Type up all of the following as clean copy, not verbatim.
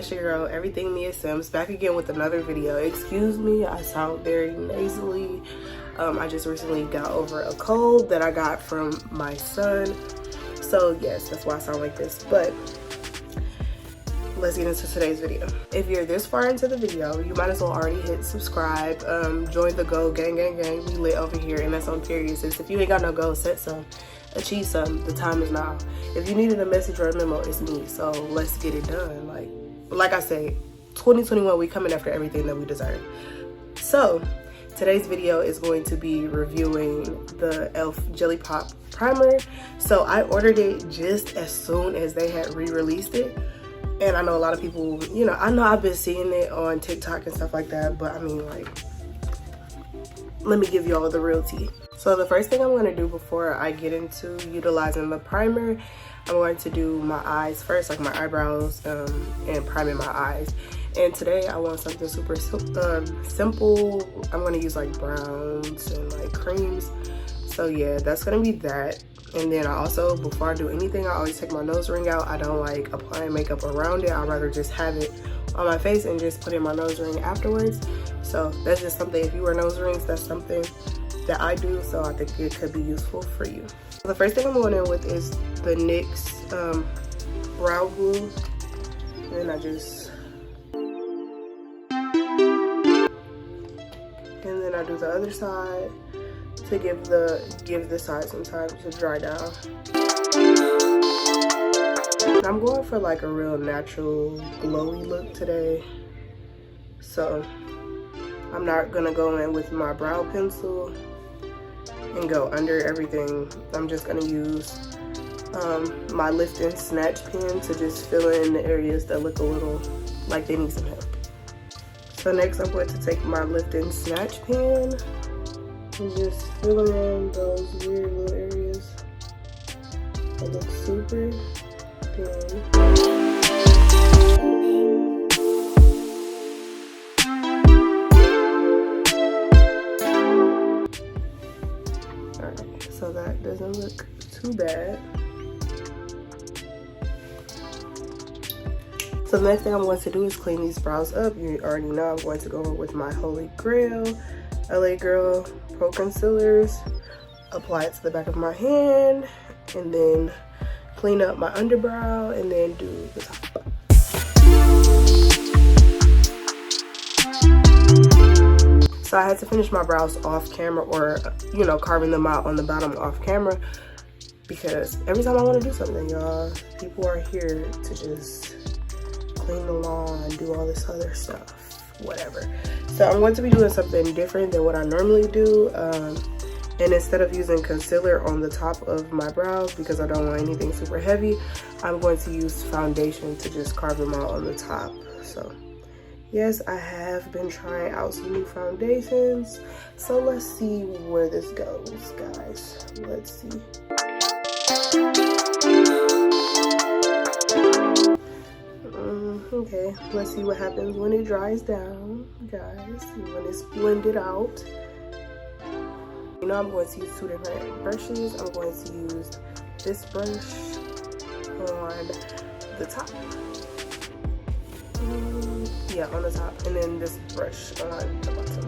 it's your girl, Everything Mia Sims, back again with another video. Excuse me, I sound very nasally. I just recently got over a cold that I got from my son. So yes, that's why I sound like this. But let's get into today's video. If you're this far into the video, you might as well already hit subscribe. Join the Go Gang Gang Gang. We lit over here, and that's on period. Sis. If you ain't got no goals, set some. Achieve some. The time is now. If you needed a message or a memo, it's me. So let's get it done. Like I say, 2021, we coming after everything that we deserve. So today's video is going to be reviewing the e.l.f. Jelly Pop primer. So I ordered it just as soon as they had re-released it. And I know a lot of people, you know, I know I've been seeing it on TikTok and stuff like that, but I mean, like, let me give y'all the real tea. So the first thing I'm going to do before I get into utilizing the primer, I'm going to do my eyes first, like my eyebrows, and priming my eyes. And today I want something super simple. I'm going to use like browns and like creams. So yeah, that's going to be that. And then I also, before I do anything, I always take my nose ring out. I don't like applying makeup around it. I'd rather just have it on my face and just put in my nose ring afterwards. So that's just something, if you wear nose rings, that's something that I do. So I think it could be useful for you. The first thing I'm going in with is the NYX brow glue. And then I just, and then I do the other side to give the side some time to dry down. And I'm going for like a real natural glowy look today. So I'm not gonna go in with my brow pencil and go under everything. I'm just gonna use my lift and snatch pen to just fill in the areas that look a little like they need some help. So next I'm going to take my lift and snatch pen and just fill in those weird little areas that look super thin. Alright, so that doesn't look too bad. So the next thing I'm going to do is clean these brows up. You already know I'm going to go with my Holy Grail LA Girl Pro Concealers, apply it to the back of my hand, and then clean up my underbrow, and then do the top. So I had to finish my brows off camera, or, you know, carving them out on the bottom off camera, because every time I want to do something, y'all, people are here to just clean the lawn, do all this other stuff, whatever. So I'm going to be doing something different than what I normally do. And instead of using concealer on the top of my brows, because I don't want anything super heavy, I'm going to use foundation to just carve them out on the top. So yes, I have been trying out some new foundations. So let's see where this goes, guys. Let's see. Okay, let's see what happens when it dries down, guys, when it's blended out. You know, I'm going to use two different brushes. I'm going to use this brush on the top. Yeah, on the top, and then this brush on the bottom.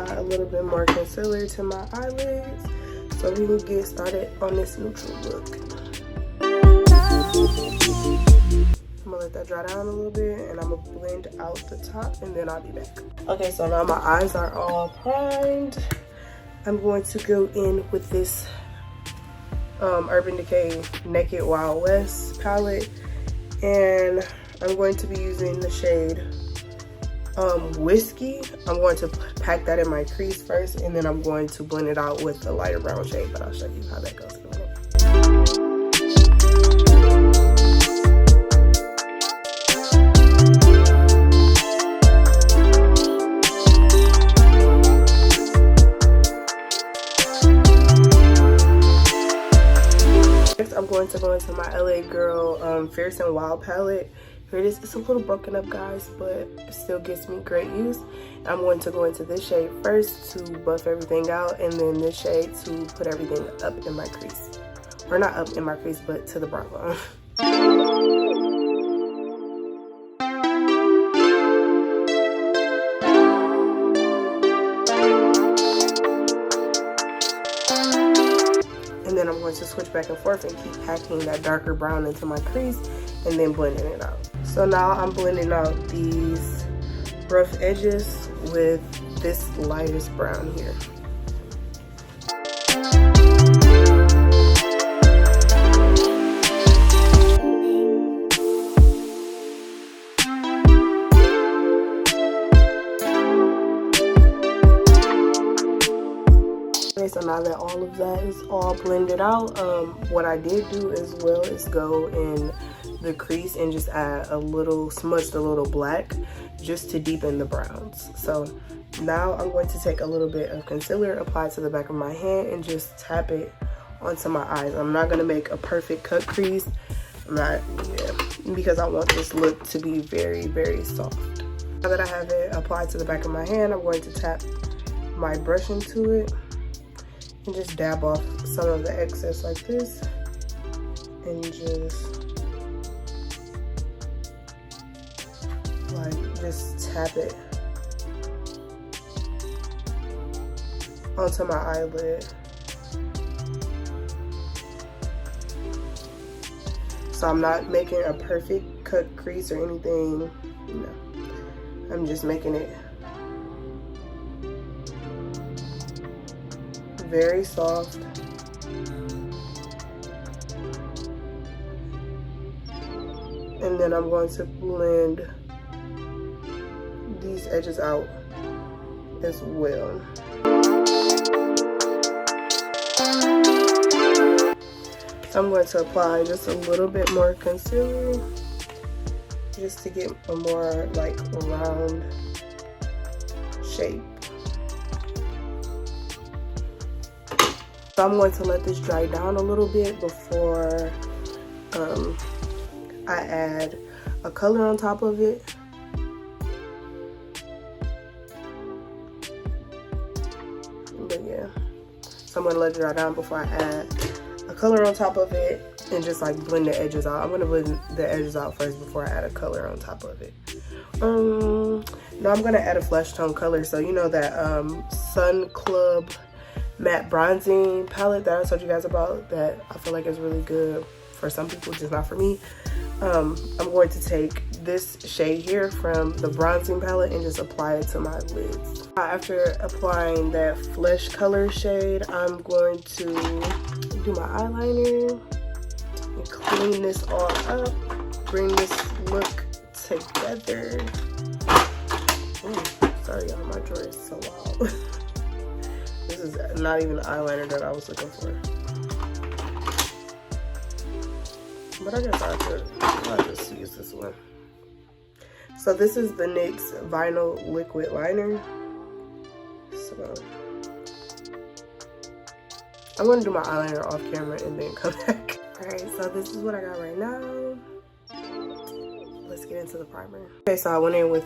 A little bit more concealer to my eyelids so we can get started on this neutral look. I'm gonna let that dry down a little bit, and I'm gonna blend out the top, and then I'll be back. Okay, so now my eyes are all primed. I'm going to go in with this Urban Decay Naked Wild West palette, and I'm going to be using the shade Whiskey. I'm going to pack that in my crease first, and then I'm going to blend it out with a lighter brown shade, but I'll show you how that goes in a minute. Next, I'm going to go into my my LA Girl Fierce and Wild palette. Here it is. It's a little broken up, guys, but it still gives me great use. I'm going to go into this shade first to buff everything out, and then this shade to put everything up in my crease. Or not up in my crease, but to the brow bone. And then I'm going to switch back and forth and keep packing that darker brown into my crease and then blending it out. So now I'm blending out these rough edges with this lightest brown here. Okay, so now that all of that is all blended out, what I did do as well is go in the crease and just add a little, smudged a little black just to deepen the browns. So now I'm going to take a little bit of concealer, apply it to the back of my hand, and just tap it onto my eyes. I'm not going to make a perfect cut crease. Because I want this look to be very, very soft. Now that I have it applied to the back of my hand, I'm going to tap my brush into it and just dab off some of the excess like this, and just tap it onto my eyelid. So I'm not making a perfect cut crease or anything, no. I'm just making it very soft. And then I'm going to blend these edges out as well. So I'm going to apply just a little bit more concealer just to get a more like round shape. So I'm going to let this dry down a little bit before I add a color on top of it. But yeah, so I'm going to let it dry down before I add a color on top of it and just like blend the edges out. I'm going to blend the edges out first before I add a color on top of it. Now I'm going to add a flesh tone color. So you know that Sun Club matte bronzing palette that I told you guys about, that I feel like is really good for some people, just not for me. I'm going to take this shade here from the bronzing palette and just apply it to my lids. After applying that flesh color shade, I'm going to do my eyeliner and clean this all up, bring this look together. Ooh, sorry y'all, my drawer is so loud. This is not even the eyeliner that I was looking for. But I guess I'll just use this one. So this is the NYX Vinyl Liquid Liner. So I'm gonna do my eyeliner off camera and then come back. Alright, so this is what I got right now. Let's get into the primer. Okay, so I went in with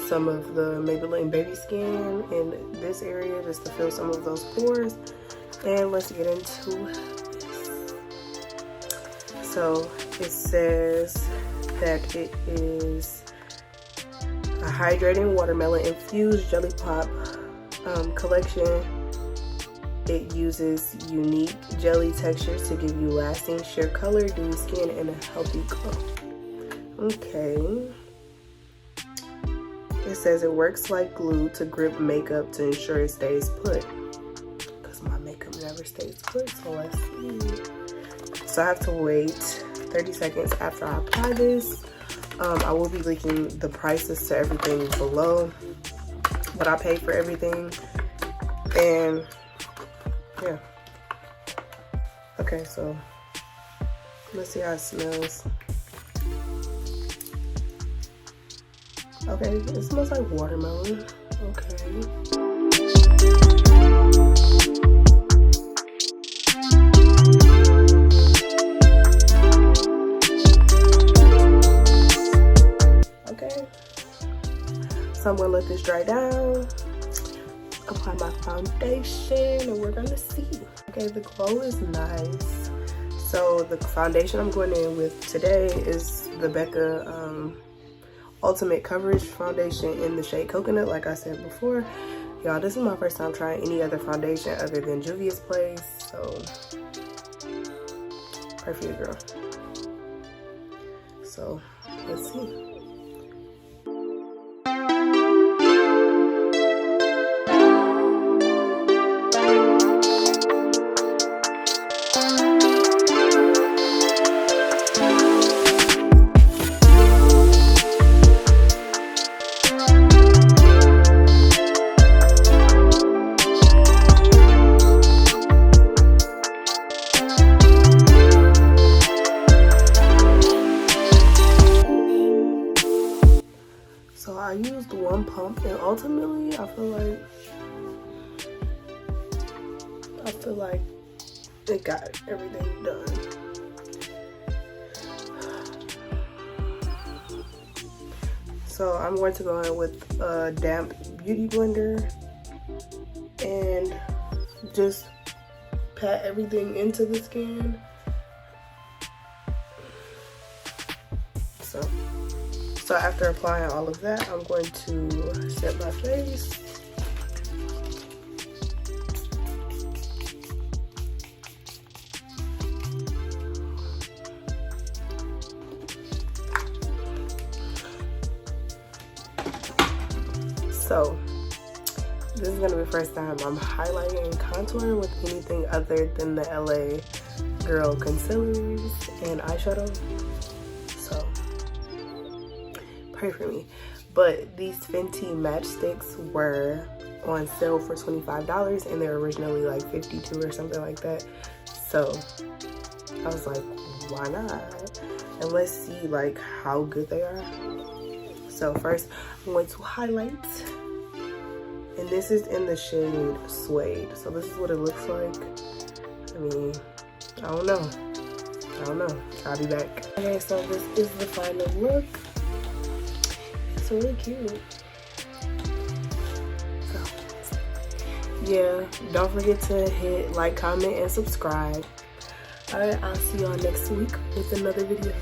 some of the Maybelline Baby Skin in this area just to fill some of those pores. And let's get into this. So it says that it is a hydrating watermelon infused jelly pop collection. It uses unique jelly textures to give you lasting sheer color, dewy skin, and a healthy glow. Okay. It says it works like glue to grip makeup to ensure it stays put. Because my makeup never stays put, so let's see. So I have to wait 30 seconds after I apply this. I will be linking the prices to everything below, what I paid for everything. And yeah. Okay, so let's see how it smells. Okay, it smells like watermelon. Okay. So I'm gonna let this dry down, apply my foundation, and we're gonna see. Okay, the glow is nice. So the foundation I'm going in with today is the Becca Ultimate Coverage Foundation in the shade Coconut. Like I said before, y'all, this is my first time trying any other foundation other than Juvia's Place, so perfect, girl. So let's see. So I used one pump, and ultimately I feel like it got everything done. So I'm going to go in with a damp beauty blender and just pat everything into the skin. So after applying all of that, I'm going to set my face. So this is gonna be the first time I'm highlighting and contouring with anything other than the LA Girl concealers and eyeshadow. So pray for me. But these Fenty matchsticks were on sale for $25 and they're originally like $52 or something like that. So I was like, why not? And let's see like how good they are. So first I'm going to highlight, and this is in the shade Suede. So this is what it looks like. I mean, I don't know. I'll be back. Okay, so this is the final look. It's really cute. So yeah, don't forget to hit like, comment, and subscribe. All right, I'll see y'all next week with another video.